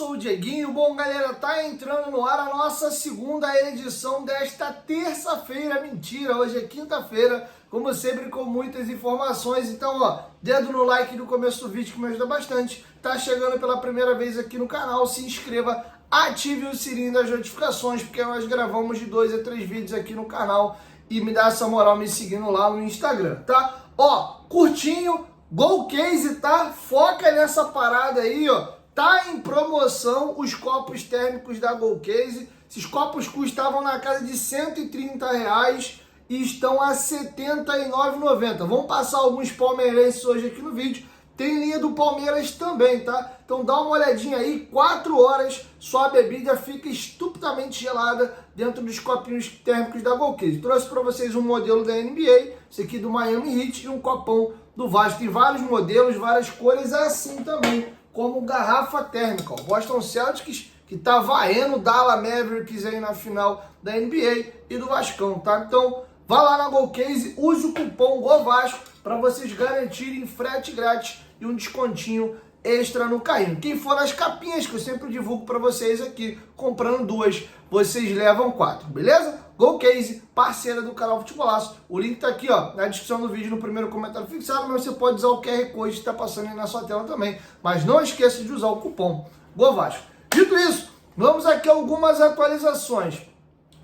sou o Dieguinho. Bom, galera, tá entrando no ar a nossa segunda edição desta terça-feira. Mentira, hoje é quinta-feira, como sempre, com muitas informações. Então, ó, dedo no like no começo do vídeo que me ajuda bastante. Tá chegando pela primeira vez aqui no canal, se inscreva, ative o sininho das notificações, porque nós gravamos de 2 a 3 vídeos aqui no canal e me dá essa moral me seguindo lá no Instagram, tá? Ó, curtinho, Golcase, tá? Foca nessa parada aí, ó. Tá em promoção os copos térmicos da Golcase. Esses copos custavam na casa de R$130 e estão a R$ 79,90. Vamos passar alguns palmeirenses hoje aqui no vídeo. Tem linha do Palmeiras também, tá? Então dá uma olhadinha aí, 4 horas, só a bebida fica estupidamente gelada dentro dos copinhos térmicos da Golcase. Trouxe para vocês um modelo da NBA, esse aqui do Miami Heat, e um copão do Vasco. Tem vários modelos, várias cores, assim também, como garrafa térmica. Ó. Boston Celtics, que tá vaendo o Dallas Mavericks aí na final da NBA e do Vascão, tá? Então, vá lá na Golcase, use o cupom GOVASCO para vocês garantirem frete grátis e um descontinho extra no carrinho. Quem for nas capinhas, que eu sempre divulgo para vocês aqui, comprando 2, vocês levam 4, beleza? Golcase, parceira do canal Futebolaço. O link tá aqui, ó, na descrição do vídeo, no primeiro comentário fixado, mas você pode usar o QR Code que está passando aí na sua tela também. Mas não esqueça de usar o cupom GOVASCO. Dito isso, vamos aqui a algumas atualizações.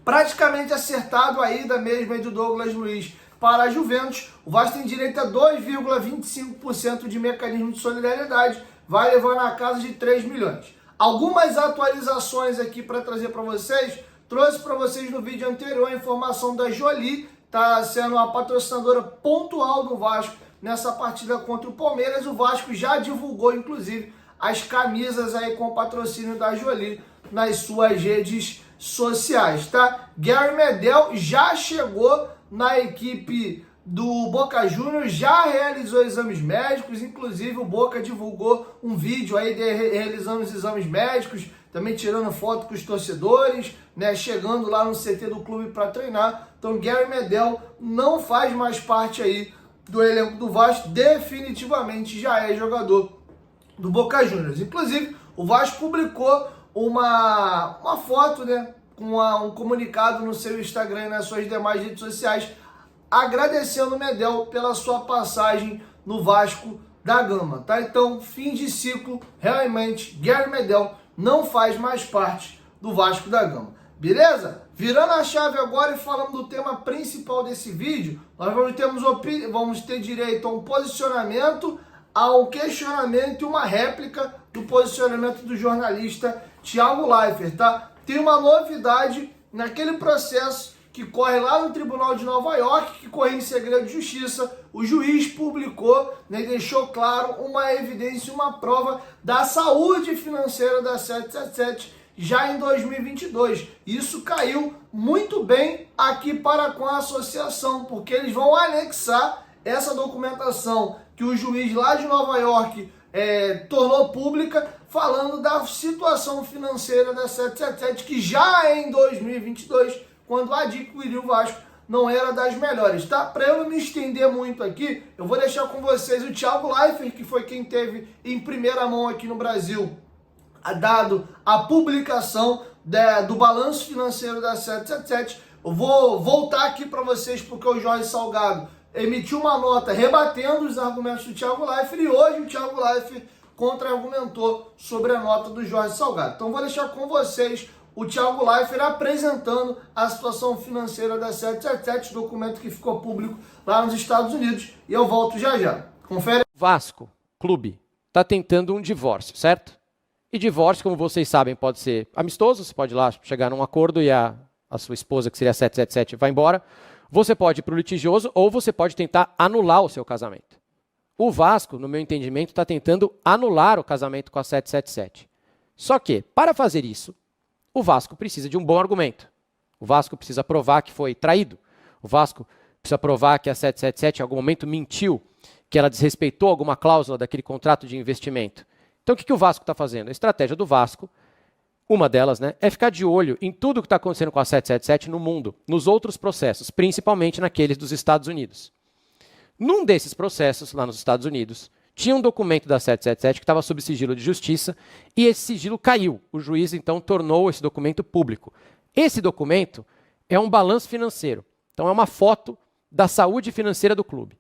Praticamente acertado aí da mesma do Douglas Luiz para a Juventus. O Vasco tem direito a 2,25% de mecanismo de solidariedade, vai levar na casa de 3 milhões. Algumas atualizações aqui para trazer para vocês. Trouxe para vocês no vídeo anterior a informação da Jolie, está sendo uma patrocinadora pontual do Vasco nessa partida contra o Palmeiras. O Vasco já divulgou, inclusive, as camisas aí com o patrocínio da Jolie nas suas redes sociais, tá? Gary Medel já chegou na equipe do Boca Juniors, já realizou exames médicos, inclusive o Boca divulgou um vídeo aí realizando os exames médicos, também tirando foto com os torcedores, né, chegando lá no CT do clube para treinar. Então Gary Medel não faz mais parte aí do elenco do Vasco, definitivamente já é jogador do Boca Juniors. Inclusive, o Vasco publicou uma foto, né, com um comunicado no seu Instagram e nas suas demais redes sociais, agradecendo o Medel pela sua passagem no Vasco da Gama, tá? Então, fim de ciclo, realmente, Gary Medel não faz mais parte do Vasco da Gama, beleza? Virando a chave agora e falando do tema principal desse vídeo, nós vamos ter direito a um posicionamento, a um questionamento e uma réplica do posicionamento do jornalista Thiago Leifert, tá? Tem uma novidade naquele processo que corre lá no Tribunal de Nova York, que corre em segredo de justiça. O juiz publicou, né, deixou claro uma evidência, uma prova da saúde financeira da 777 já em 2022. Isso caiu muito bem aqui para com a associação, porque eles vão anexar essa documentação que o juiz lá de Nova York tornou pública, falando da situação financeira da 777, que já em 2022, quando adquiriu o Vasco, não era das melhores, tá? Para eu não me estender muito aqui, eu vou deixar com vocês o Thiago Leifert, que foi quem teve em primeira mão aqui no Brasil, dado a publicação do balanço financeiro da 777. Eu vou voltar aqui para vocês, porque o Jorge Salgado emitiu uma nota rebatendo os argumentos do Thiago Leifert, e hoje o Thiago Leifert contra-argumentou sobre a nota do Jorge Salgado. Então vou deixar com vocês o Thiago Leifert apresentando a situação financeira da 777, documento que ficou público lá nos Estados Unidos, e eu volto já já. Confere. Vasco, clube, está tentando um divórcio, certo? E divórcio, como vocês sabem, pode ser amistoso, você pode ir lá chegar num acordo e a sua esposa, que seria a 777, vai embora. Você pode ir para o litigioso ou você pode tentar anular o seu casamento. O Vasco, no meu entendimento, está tentando anular o casamento com a 777. Só que, para fazer isso, o Vasco precisa de um bom argumento. O Vasco precisa provar que foi traído. O Vasco precisa provar que a 777 em algum momento mentiu, que ela desrespeitou alguma cláusula daquele contrato de investimento. Então o que o Vasco está fazendo? A estratégia do Vasco, uma delas, né, é ficar de olho em tudo que está acontecendo com a 777 no mundo, nos outros processos, principalmente naqueles dos Estados Unidos. Num desses processos, lá nos Estados Unidos, tinha um documento da 777 que estava sob sigilo de justiça e esse sigilo caiu. O juiz, então, tornou esse documento público. Esse documento é um balanço financeiro. Então, é uma foto da saúde financeira do clube.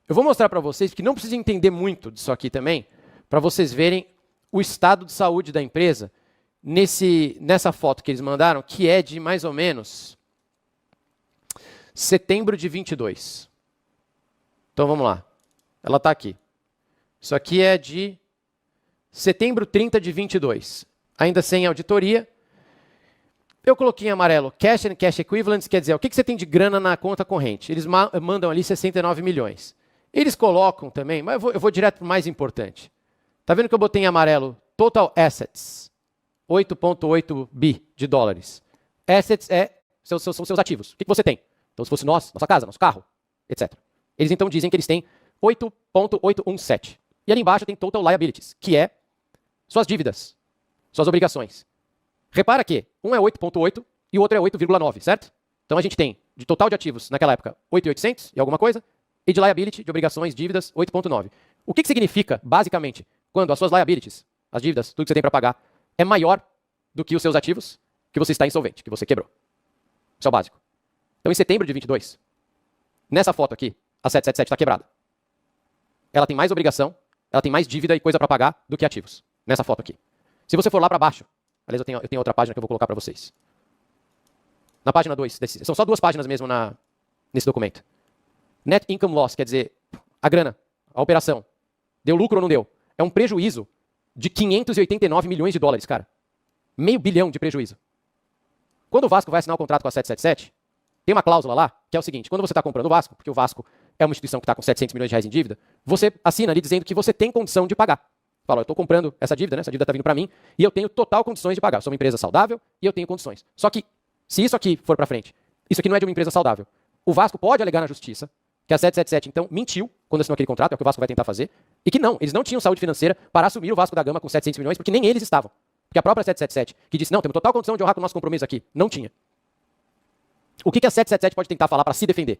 Eu vou mostrar para vocês, que não precisa entender muito disso aqui também, para vocês verem o estado de saúde da empresa nessa foto que eles mandaram, que é de mais ou menos setembro de 22. Então vamos lá. Ela está aqui. Isso aqui é de setembro 30 de 22. Ainda sem auditoria. Eu coloquei em amarelo cash and cash equivalents, quer dizer, o que você tem de grana na conta corrente? Eles mandam ali 69 milhões. Eles colocam também, mas eu vou direto para o mais importante. Está vendo que eu botei em amarelo total assets, 8,8 bi de dólares. Assets são seus ativos. O que você tem? Então, se fosse nossa casa, nosso carro, etc. Eles então dizem que eles têm 8,817. E ali embaixo tem total liabilities, que é suas dívidas, suas obrigações. Repara que um é 8,8 e o outro é 8,9, certo? Então a gente tem de total de ativos naquela época 8.800 e alguma coisa, e de liability, de obrigações, dívidas, 8,9. O que significa, basicamente, quando as suas liabilities, as dívidas, tudo que você tem para pagar, é maior do que os seus ativos, que você está insolvente, que você quebrou. Isso é o básico. Então, em setembro de 22, nessa foto aqui, a 777 está quebrada. Ela tem mais obrigação, ela tem mais dívida e coisa para pagar do que ativos. Nessa foto aqui. Se você for lá para baixo, aliás, eu tenho outra página que eu vou colocar para vocês. Na página 2, são só 2 páginas mesmo nesse documento. Net income loss, quer dizer, a grana, a operação. Deu lucro ou não deu? É um prejuízo de 589 milhões de dólares, cara. $500 milhão de prejuízo. Quando o Vasco vai assinar o contrato com a 777, tem uma cláusula lá, que é o seguinte, quando você está comprando o Vasco, porque o Vasco é uma instituição que está com 700 milhões de reais em dívida, você assina ali dizendo que você tem condição de pagar. Fala, eu estou comprando essa dívida, né? Essa dívida está vindo para mim, e eu tenho total condições de pagar. Eu sou uma empresa saudável e eu tenho condições. Só que, se isso aqui for para frente, isso aqui não é de uma empresa saudável. O Vasco pode alegar na justiça que a 777, então, mentiu quando assinou aquele contrato, é o que o Vasco vai tentar fazer, e que não, eles não tinham saúde financeira para assumir o Vasco da Gama com 700 milhões, porque nem eles estavam. Porque a própria 777, que disse, não, temos total condição de honrar com o nosso compromisso aqui, não tinha. O que a 777 pode tentar falar para se defender?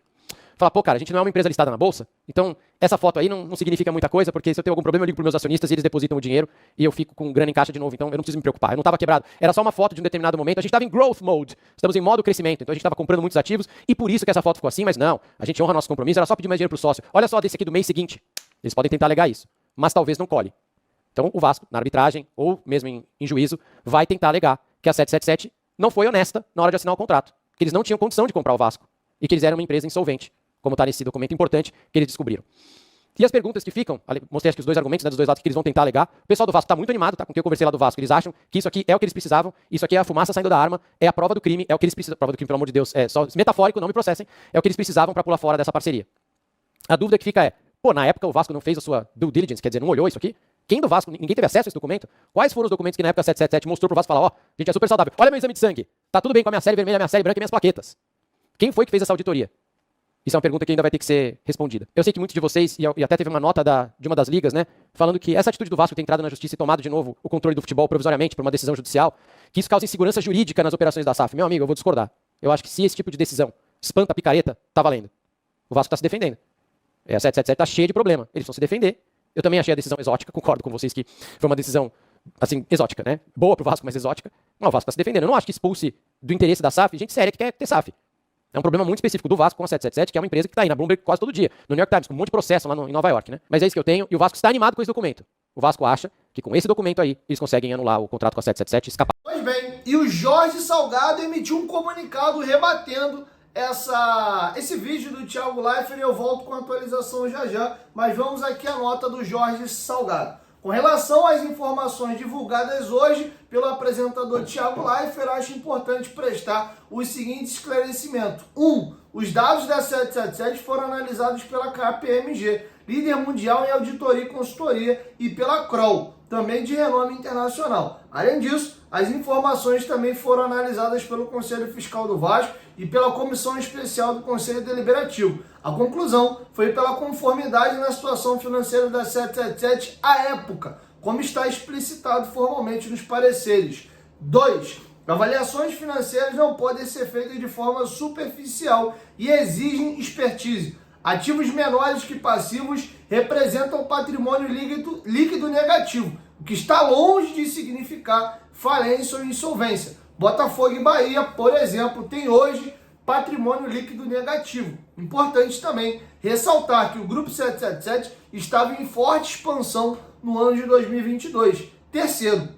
Falar, pô, cara, a gente não é uma empresa listada na bolsa, então essa foto aí não significa muita coisa, porque se eu tenho algum problema eu ligo para meus acionistas e eles depositam o dinheiro e eu fico com grana em caixa de novo, então eu não preciso me preocupar. Eu não estava quebrado, era só uma foto de um determinado momento, a gente estava em growth mode, estamos em modo crescimento, então a gente estava comprando muitos ativos e por isso que essa foto ficou assim, mas não, a gente honra nosso compromisso, era só pedir mais dinheiro para o sócio. Olha só desse aqui do mês seguinte, eles podem tentar alegar isso, mas talvez não colhe. Então o Vasco, na arbitragem ou mesmo em juízo, vai tentar alegar que a 777 não foi honesta na hora de assinar o contrato, que eles não tinham condição de comprar o Vasco e que eles eram uma empresa insolvente, como está nesse documento importante que eles descobriram. E as perguntas que ficam, mostrei acho que os dois argumentos, né, dos dois lados que eles vão tentar alegar. O pessoal do Vasco está muito animado, tá? Com quem eu conversei lá do Vasco. Eles acham que isso aqui é o que eles precisavam, isso aqui é a fumaça saindo da arma, é a prova do crime, é o que eles precisavam. Prova do crime, pelo amor de Deus, é só metafórico, não me processem, é o que eles precisavam para pular fora dessa parceria. A dúvida que fica é, pô, na época o Vasco não fez a sua due diligence, quer dizer, não olhou isso aqui? Quem do Vasco, ninguém teve acesso a esse documento? Quais foram os documentos que na época a 777 mostrou pro Vasco falar, ó, gente, é super saudável, olha meu exame de sangue, tá tudo bem com a minha série vermelha, minha série branca e minhas plaquetas. Quem foi que fez essa auditoria? Isso é uma pergunta que ainda vai ter que ser respondida. Eu sei que muitos de vocês, e até teve uma nota de uma das ligas, né, falando que essa atitude do Vasco ter entrado na justiça e tomado de novo o controle do futebol provisoriamente por uma decisão judicial, que isso causa insegurança jurídica nas operações da SAF. Meu amigo, eu vou discordar. Eu acho que se esse tipo de decisão espanta a picareta, tá valendo. O Vasco está se defendendo. A 777 tá cheia de problema. Eles vão se defender. Eu também achei a decisão exótica, concordo com vocês que foi uma decisão, assim, exótica, né? Boa pro Vasco, mas exótica. Não, o Vasco tá se defendendo. Eu não acho que expulse do interesse da SAF gente séria que quer ter SAF. É um problema muito específico do Vasco com a 777, que é uma empresa que está aí na Bloomberg quase todo dia, no New York Times, com um monte de processo lá em Nova York, né? Mas é isso que eu tenho, e o Vasco está animado com esse documento. O Vasco acha que com esse documento aí, eles conseguem anular o contrato com a 777 e escapar. Pois bem, e o Jorge Salgado emitiu um comunicado rebatendo esse vídeo do Thiago Leifert, e eu volto com a atualização já, mas vamos aqui à nota do Jorge Salgado. Com relação às informações divulgadas hoje pelo apresentador Thiago Leifert, acho importante prestar o seguinte esclarecimento. 1. Os dados da 777 foram analisados pela KPMG, líder mundial em auditoria e consultoria, e pela Kroll, também de renome internacional. Além disso, as informações também foram analisadas pelo Conselho Fiscal do Vasco e pela Comissão Especial do Conselho Deliberativo. A conclusão foi pela conformidade na situação financeira da 777 à época, como está explicitado formalmente nos pareceres. 2. Avaliações financeiras não podem ser feitas de forma superficial e exigem expertise. Ativos menores que passivos representam patrimônio líquido negativo, o que está longe de significar falência ou insolvência. Botafogo e Bahia, por exemplo, tem hoje patrimônio líquido negativo. Importante também ressaltar que o Grupo 777 estava em forte expansão no ano de 2022. Terceiro,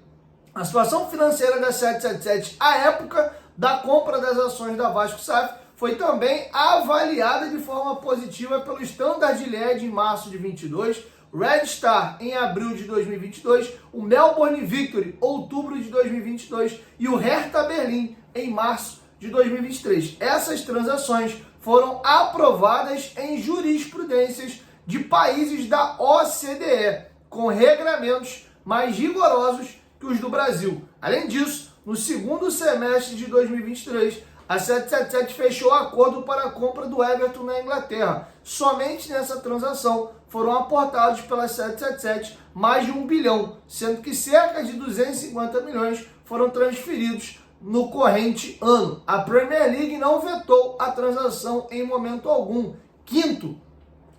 a situação financeira da 777 à época da compra das ações da Vasco SAF foi também avaliada de forma positiva pelo Standard Liège em março de 22, Red Star em abril de 2022, o Melbourne Victory outubro de 2022 e o Hertha Berlim em março de 2023. Essas transações foram aprovadas em jurisprudências de países da OCDE, com regramentos mais rigorosos que os do Brasil. Além disso, no segundo semestre de 2023, a 777 fechou acordo para a compra do Everton na Inglaterra. Somente nessa transação foram aportados pela 777 mais de 1 bilhão, sendo que cerca de 250 milhões foram transferidos no corrente ano. A Premier League não vetou a transação em momento algum. Quinto,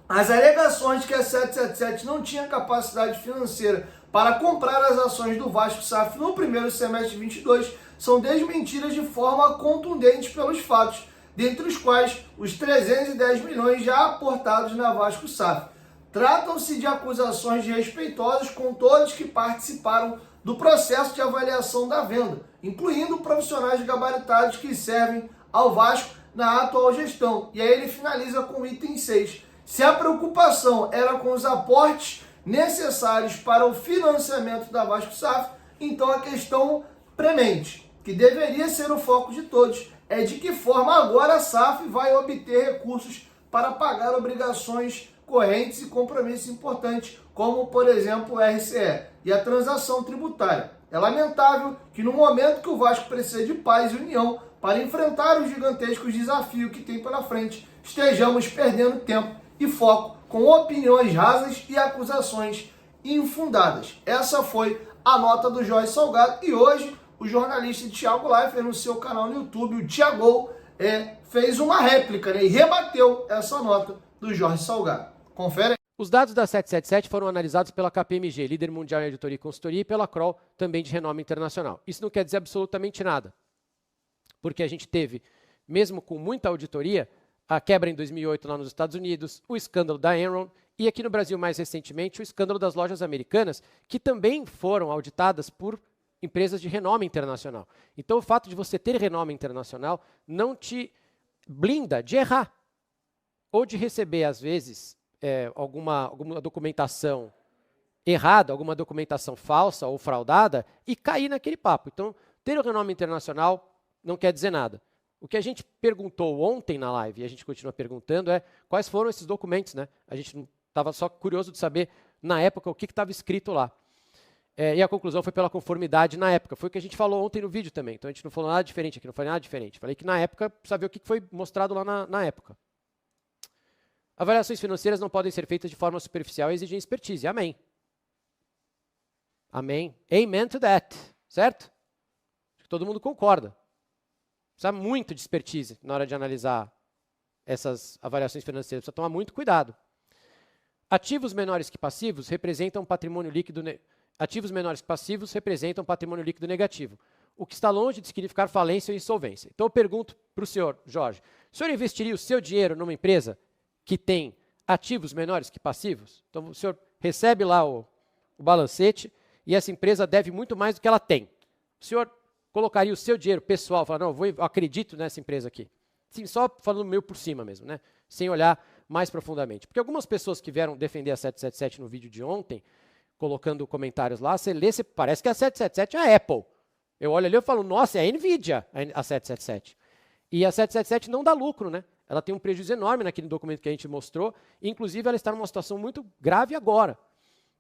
as alegações que a 777 não tinha capacidade financeira para comprar as ações do Vasco SAF no primeiro semestre de 22 são desmentidas de forma contundente pelos fatos, dentre os quais os 310 milhões já aportados na Vasco SAF. Tratam-se de acusações desrespeitosas com todos que participaram do processo de avaliação da venda, incluindo profissionais gabaritados que servem ao Vasco na atual gestão. E aí ele finaliza com o item 6. Se a preocupação era com os aportes necessários para o financiamento da Vasco SAF, então a questão premente, que deveria ser o foco de todos, é de que forma agora a SAF vai obter recursos para pagar obrigações correntes e compromissos importantes, como, por exemplo, o RCE e a transação tributária. É lamentável que no momento que o Vasco precisa de paz e união para enfrentar os gigantescos desafios que tem pela frente, estejamos perdendo tempo e foco com opiniões rasas e acusações infundadas. Essa foi a nota do Jorge Salgado e hoje o jornalista Thiago Leifert no seu canal no YouTube, o Thiago, fez uma réplica, e rebateu essa nota do Jorge Salgado. Confere. Os dados da 777 foram analisados pela KPMG, líder mundial em editoria e consultoria, e pela Kroll, também de renome internacional. Isso não quer dizer absolutamente nada, porque a gente teve, mesmo com muita auditoria, a quebra em 2008 lá nos Estados Unidos, o escândalo da Enron e aqui no Brasil mais recentemente o escândalo das lojas americanas, que também foram auditadas por empresas de renome internacional. Então o fato de você ter renome internacional não te blinda de errar ou de receber às vezes alguma documentação errada, alguma documentação falsa ou fraudada e cair naquele papo. Então ter o renome internacional não quer dizer nada. O que a gente perguntou ontem na live, e a gente continua perguntando, é quais foram esses documentos, né? A gente estava só curioso de saber, na época, o que estava escrito lá. E a conclusão foi pela conformidade na época. Foi o que a gente falou ontem no vídeo também. Então a gente não falou nada diferente aqui, não falei nada diferente. Falei que na época, precisa ver o que foi mostrado lá na época. Avaliações financeiras não podem ser feitas de forma superficial e exigem expertise. Amém. Amém. Amen to that. Certo? Acho que todo mundo concorda. Precisa muito de expertise na hora de analisar essas avaliações financeiras. Precisa tomar muito cuidado. Ativos menores que passivos representam patrimônio líquido negativo, o que está longe de significar falência ou insolvência. Então eu pergunto para o senhor, Jorge, o senhor investiria o seu dinheiro numa empresa que tem ativos menores que passivos? Então o senhor recebe lá o balancete e essa empresa deve muito mais do que ela tem. O senhor colocaria o seu dinheiro pessoal, falar, não, eu acredito nessa empresa aqui. Sim, só falando meio por cima mesmo, né? Sem olhar mais profundamente. Porque algumas pessoas que vieram defender a 777 no vídeo de ontem, colocando comentários lá, você lê, parece que a 777 é a Apple. Eu olho ali e falo, nossa, é a Nvidia, a 777. E a 777 não dá lucro, né? Ela tem um prejuízo enorme naquele documento que a gente mostrou, e inclusive ela está numa situação muito grave agora.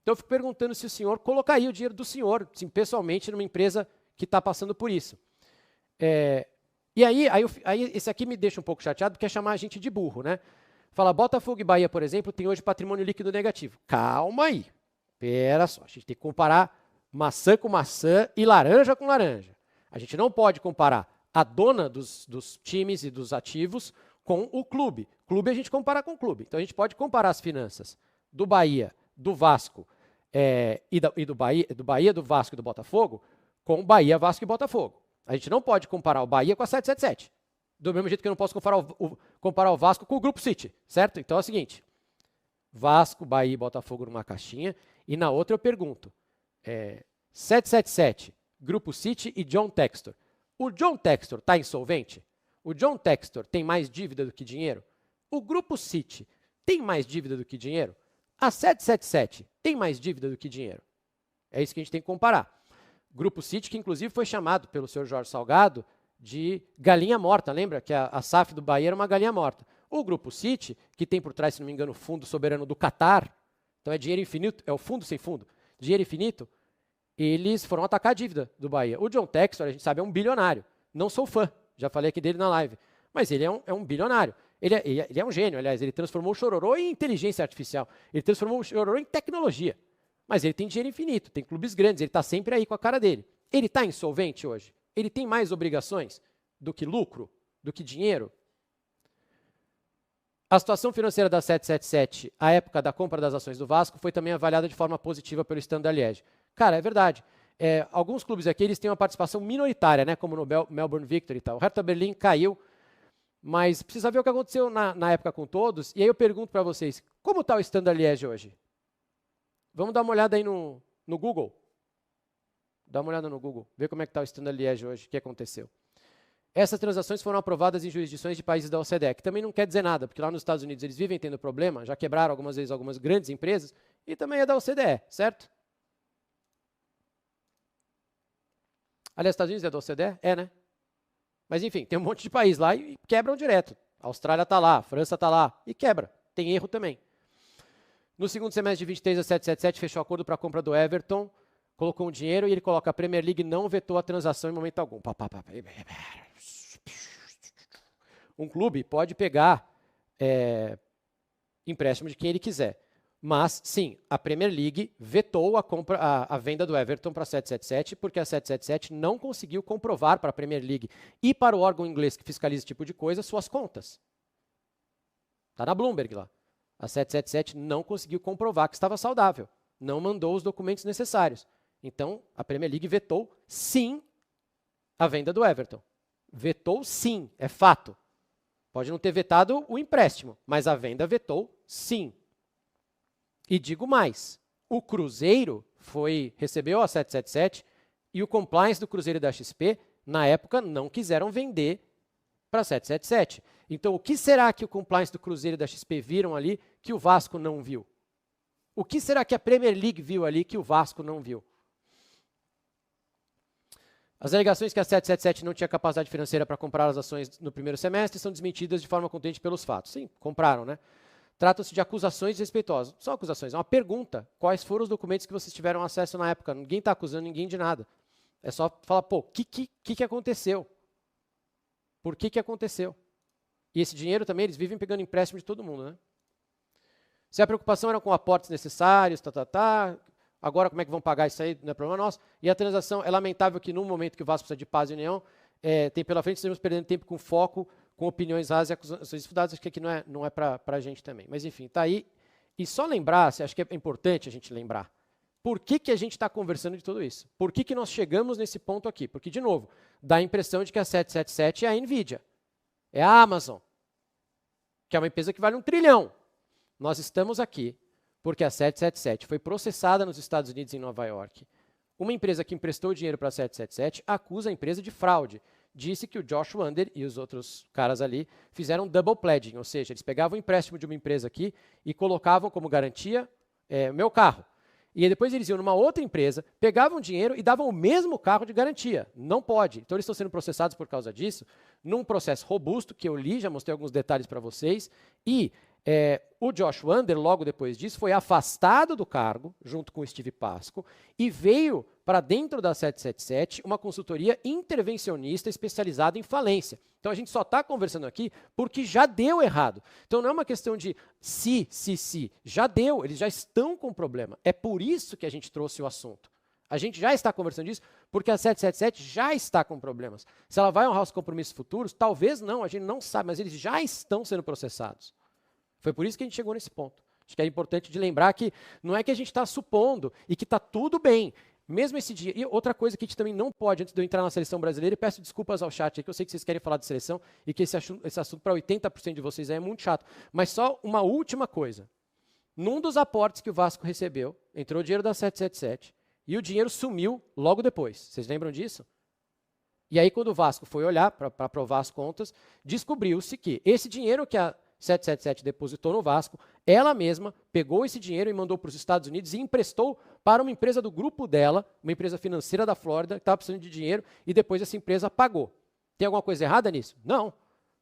Então eu fico perguntando se o senhor colocaria o dinheiro do senhor, sim, pessoalmente, numa empresa que está passando por isso. E aí esse aqui me deixa um pouco chateado, porque é chamar a gente de burro, né? Fala, Botafogo e Bahia, por exemplo, tem hoje patrimônio líquido negativo. Calma aí. Pera só, a gente tem que comparar maçã com maçã e laranja com laranja. A gente não pode comparar a dona dos times e dos ativos com o clube. Clube a gente compara com o clube. Então a gente pode comparar as finanças do Bahia, do Vasco do Bahia, do Vasco e do Botafogo com Bahia, Vasco e Botafogo. A gente não pode comparar o Bahia com a 777. Do mesmo jeito que eu não posso comparar o Vasco com o Grupo City, certo? Então é o seguinte, Vasco, Bahia e Botafogo numa caixinha, e na outra eu pergunto, 777, Grupo City e John Textor. O John Textor está insolvente? O John Textor tem mais dívida do que dinheiro? O Grupo City tem mais dívida do que dinheiro? A 777 tem mais dívida do que dinheiro? É isso que a gente tem que comparar. Grupo City, que inclusive foi chamado pelo senhor Jorge Salgado de galinha morta, lembra que a SAF do Bahia era uma galinha morta. O Grupo City, que tem por trás, se não me engano, o fundo soberano do Catar, então é dinheiro infinito, é o fundo sem fundo, dinheiro infinito, eles foram atacar a dívida do Bahia. O John Textor, a gente sabe, é um bilionário. Não sou fã, já falei aqui dele na live, mas ele é um bilionário. Ele é um gênio, aliás, ele transformou o Chororô em inteligência artificial, ele transformou o Chororô em tecnologia. Mas ele tem dinheiro infinito, tem clubes grandes, ele está sempre aí com a cara dele. Ele está insolvente hoje? Ele tem mais obrigações do que lucro, do que dinheiro? A situação financeira da 777, à época da compra das ações do Vasco, foi também avaliada de forma positiva pelo Standard Liège. Cara, é verdade. Alguns clubes aqui eles têm uma participação minoritária, né, como no Melbourne Victory e tal. O Hertha Berlim caiu, mas precisa ver o que aconteceu na época com todos. E aí eu pergunto para vocês, como está o Standard Liège hoje? Vamos dar uma olhada aí no Google. Dá uma olhada no Google, vê como é que está o Standard Liège hoje, o que aconteceu. Essas transações foram aprovadas em jurisdições de países da OCDE, que também não quer dizer nada, porque lá nos Estados Unidos eles vivem tendo problema, já quebraram algumas vezes algumas grandes empresas, e também é da OCDE, certo? Aliás, Estados Unidos é da OCDE? É, né? Mas enfim, tem um monte de país lá e quebram direto. A Austrália está lá, a França está lá, e quebra. Tem erro também. No segundo semestre de 23, a 777 fechou acordo para a compra do Everton, colocou um dinheiro e ele coloca a Premier League não vetou a transação em momento algum. Um clube pode pegar empréstimo de quem ele quiser. Mas, sim, a Premier League vetou a venda do Everton para a 777, porque a 777 não conseguiu comprovar para a Premier League e para o órgão inglês que fiscaliza esse tipo de coisa suas contas. Está na Bloomberg lá. A 777 não conseguiu comprovar que estava saudável. Não mandou os documentos necessários. Então, a Premier League vetou, sim, a venda do Everton. Vetou, sim, é fato. Pode não ter vetado o empréstimo, mas a venda vetou, sim. E digo mais, o Cruzeiro recebeu a 777 e o compliance do Cruzeiro e da XP, na época, não quiseram vender para a 777. Então, o que será que o compliance do Cruzeiro e da XP viram ali que o Vasco não viu? O que será que a Premier League viu ali que o Vasco não viu? As alegações que a 777 não tinha capacidade financeira para comprar as ações no primeiro semestre são desmentidas de forma contundente pelos fatos. Sim, compraram, né? Trata-se de acusações desrespeitosas. Não são acusações, é uma pergunta. Quais foram os documentos que vocês tiveram acesso na época? Ninguém está acusando ninguém de nada. É só falar, pô, o que aconteceu? Por que aconteceu? E esse dinheiro também, eles vivem pegando empréstimo de todo mundo, né? Se a preocupação era com aportes necessários, agora como é que vão pagar isso aí, não é problema nosso. E a transação, é lamentável que num momento que o Vasco precisa de paz e união, tem pela frente, estamos perdendo tempo com foco, com opiniões rasas e acusações estudadas, acho que aqui não é para a gente também. Mas enfim, está aí. E só lembrar, acho que é importante a gente lembrar, por que a gente está conversando de tudo isso? Por que nós chegamos nesse ponto aqui? Porque, de novo, dá a impressão de que a 777 é a NVIDIA, é a Amazon, que é uma empresa que vale $1 trilhão. Nós estamos aqui porque a 777 foi processada nos Estados Unidos, em Nova York. Uma empresa que emprestou dinheiro para a 777 acusa a empresa de fraude. Disse que o Josh Wander e os outros caras ali fizeram double pledging, ou seja, eles pegavam o empréstimo de uma empresa aqui e colocavam como garantia meu carro. E depois eles iam numa outra empresa, pegavam dinheiro e davam o mesmo carro de garantia. Não pode. Então eles estão sendo processados por causa disso, num processo robusto que eu li, já mostrei alguns detalhes para vocês, e o Josh Wander, logo depois disso, foi afastado do cargo, junto com o Steve Pasco, e veio para dentro da 777 uma consultoria intervencionista especializada em falência. Então a gente só está conversando aqui porque já deu errado. Então não é uma questão de se, já deu, eles já estão com problema. É por isso que a gente trouxe o assunto. A gente já está conversando disso porque a 777 já está com problemas. Se ela vai honrar os compromissos futuros, talvez não, a gente não sabe, mas eles já estão sendo processados. Foi por isso que a gente chegou nesse ponto. Acho que é importante de lembrar que não é que a gente está supondo e que está tudo bem. Mesmo esse dia. E outra coisa que a gente também não pode, antes de eu entrar na seleção brasileira, e peço desculpas ao chat aí, que eu sei que vocês querem falar de seleção e que esse assunto para 80% de vocês é muito chato. Mas só uma última coisa. Num dos aportes que o Vasco recebeu, entrou o dinheiro da 777 e o dinheiro sumiu logo depois. Vocês lembram disso? E aí, quando o Vasco foi olhar para aprovar as contas, descobriu-se que esse dinheiro que a 777 depositou no Vasco, ela mesma pegou esse dinheiro e mandou para os Estados Unidos e emprestou para uma empresa do grupo dela, uma empresa financeira da Flórida, que estava precisando de dinheiro, e depois essa empresa pagou. Tem alguma coisa errada nisso? Não.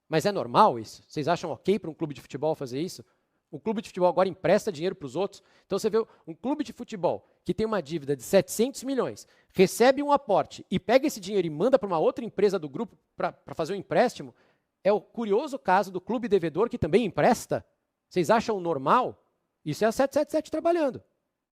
Mas é normal isso? Vocês acham ok para um clube de futebol fazer isso? O clube de futebol agora empresta dinheiro para os outros. Então você vê um clube de futebol que tem uma dívida de 700 milhões, recebe um aporte e pega esse dinheiro e manda para uma outra empresa do grupo para fazer um empréstimo. É o curioso caso do clube devedor que também empresta. Vocês acham normal? Isso é a 777 trabalhando.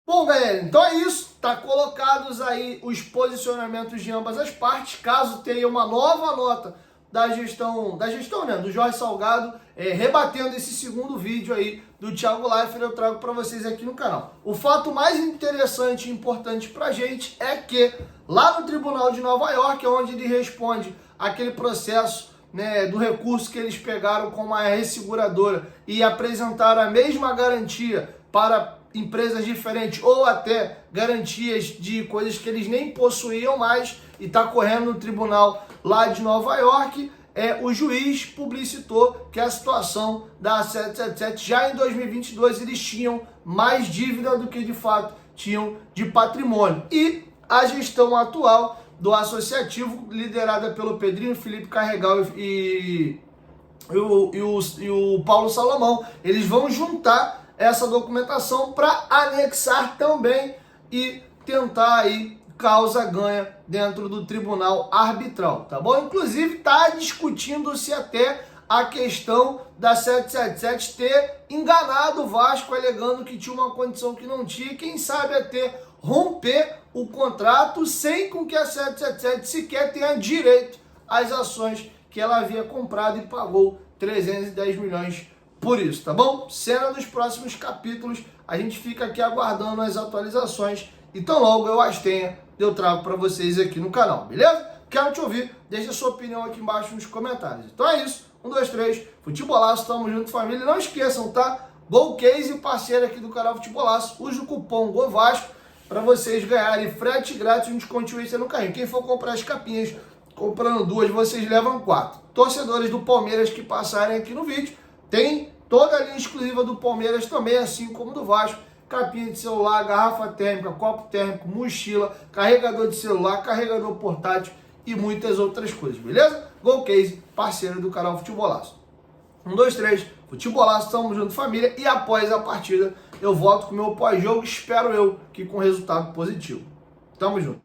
Bom, galera, então é isso. Tá colocados aí os posicionamentos de ambas as partes. Caso tenha uma nova nota da gestão né, do Jorge Salgado, rebatendo esse segundo vídeo aí do Thiago Leifert, eu trago para vocês aqui no canal. O fato mais interessante e importante pra gente é que lá no Tribunal de Nova York, onde ele responde aquele processo, né, do recurso que eles pegaram com uma resseguradora e apresentaram a mesma garantia para empresas diferentes ou até garantias de coisas que eles nem possuíam mais e está correndo no tribunal lá de Nova York, o juiz publicitou que a situação da 777 já em 2022 eles tinham mais dívida do que de fato tinham de patrimônio. E a gestão atual do associativo, liderada pelo Pedrinho, Felipe Carregal e o Paulo Salomão, eles vão juntar essa documentação para anexar também e tentar aí causa ganha dentro do tribunal arbitral, tá bom? Inclusive está discutindo-se até a questão da 777 ter enganado o Vasco, alegando que tinha uma condição que não tinha, quem sabe até romper o contrato sem com que a 777 sequer tenha direito às ações que ela havia comprado e pagou 310 milhões por isso, tá bom? Cena dos próximos capítulos, a gente fica aqui aguardando as atualizações e tão logo eu as tenha, eu trago para vocês aqui no canal, beleza? Quero te ouvir, deixa a sua opinião aqui embaixo nos comentários. Então é isso, 1, 2, 3, Futebolaço, tamo junto família, não esqueçam, tá? Golcase, parceiro aqui do canal Futebolaço, use o cupom GOVASCO para vocês ganharem frete grátis e um desconto extra no carrinho. Quem for comprar as capinhas, comprando 2, vocês levam 4. Torcedores do Palmeiras que passarem aqui no vídeo, tem toda a linha exclusiva do Palmeiras também, assim como do Vasco. Capinha de celular, garrafa térmica, copo térmico, mochila, carregador de celular, carregador portátil e muitas outras coisas, beleza? Golcase, parceiro do canal Futebolaço. 1, 2, 3, Futebolaço, tamo junto família. E após a partida eu volto com o meu pós-jogo, espero eu que com resultado positivo. Tamo junto.